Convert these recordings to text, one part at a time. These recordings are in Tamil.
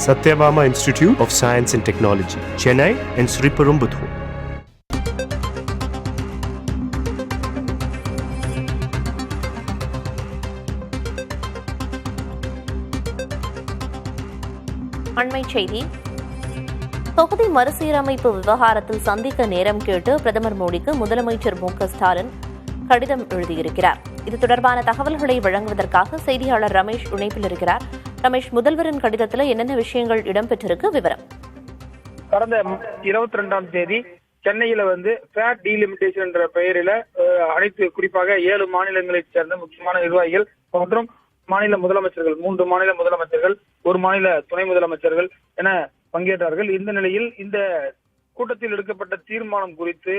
Satyabama Institute of Science and Technology, Chennai and Sriperumbudur. அண்மைச் செய்தி. தொகுதி மறுசீரமைப்பு விவகாரத்தில் சந்திக்க நேரம் கேட்டு பிரதமர் மோடிக்கு முதலமைச்சர் மு.க. ஸ்டாலின் கடிதம் எழுதியிருக்கிறார். இது தொடர்பான தகவல்களை வழங்குவதற்காக செய்தியாளர் ரமேஷ் இணைப்பில் இருக்கிறார். ரமேஷ், முதல்வரின் கடிதத்தில் என்னென்ன விஷயங்கள் இடம்பெற்றிருக்கு, விவரம். கடந்த 22ஆம் தேதி சென்னையில ஃபேட் டீலிமிட்டேஷன் என்ற பெயரில அனைத்து குறிப்பாக 7 மாநிலங்களைச் சேர்ந்த முக்கியமான நிர்வாகிகள் மற்றும் மாநில முதலமைச்சர்கள், 3 மாநில முதலமைச்சர்கள், 1 மாநில துணை முதலமைச்சர்கள் என பங்கேற்றார்கள். இந்த நிலையில் இந்த கூட்டத்தில் எடுக்கப்பட்ட தீர்மானம் குறித்து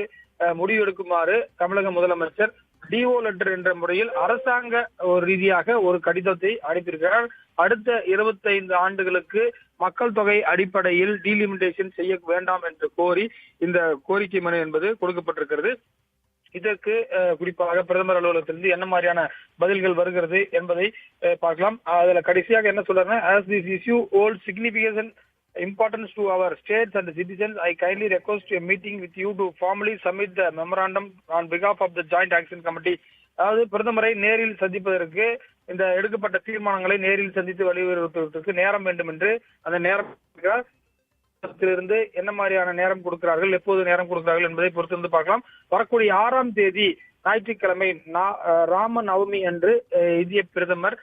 முடிவெடுக்குமாறு தமிழக முதலமைச்சர் டிஓ லெட்டர் என்ற முறையில் அரசாங்க ரீதியாக ஒரு கடிதத்தை அனுப்பியிருக்கிறார். அடுத்த 25 ஆண்டுகளுக்கு மக்கள் தொகை அடிப்படையில் டீலிமிட்டேஷன் செய்ய வேண்டாம் என்று கோரி இந்த கோரிக்கை மனு என்பது கொடுக்கப்பட்டிருக்கிறது. இதற்கு குறிப்பாக பிரதமர் அலுவலகத்திலிருந்து என்ன மாதிரியான பதில்கள் வருகிறது என்பதை பார்க்கலாம். அதுல கடைசியாக என்ன சொல்றாங்க, as this issue holds significant importance to our states and citizens, I kindly request a meeting with you to formally submit the memorandum on behalf of the Joint Action Committee. அதாவது பிரதமரை நேரில் சந்திப்பதற்கு, இந்த எடுக்கப்பட்ட தீர்மானங்களை நேரில் சந்தித்து வலியுறுத்துவதற்கு நேரம் வேண்டும் என்று அந்த நேரம் இருந்து என்ன மாதிரியான நேரம் கொடுக்கிறார்கள், எப்போது நேரம் கொடுக்கிறார்கள் என்பதை பொறுத்திருந்து பார்க்கலாம். வரக்கூடிய 6ஆம் தேதி ஞாயிற்றுக்கிழமை ராம நவமி அன்று இந்திய பிரதமர்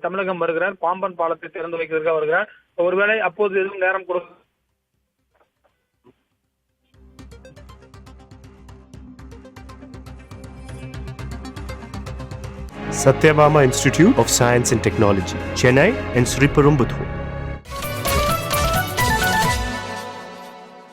தமிழகம் வருகிறார். பாம்பன் பாலத்தை திறந்து வைக்கிறதுக்காக வருகிறார். ஒருவேளை அப்போது எதுவும் நேரம் கொடுக்க Satyabama Institute of Science and Technology, Chennai and Sriperumbudur.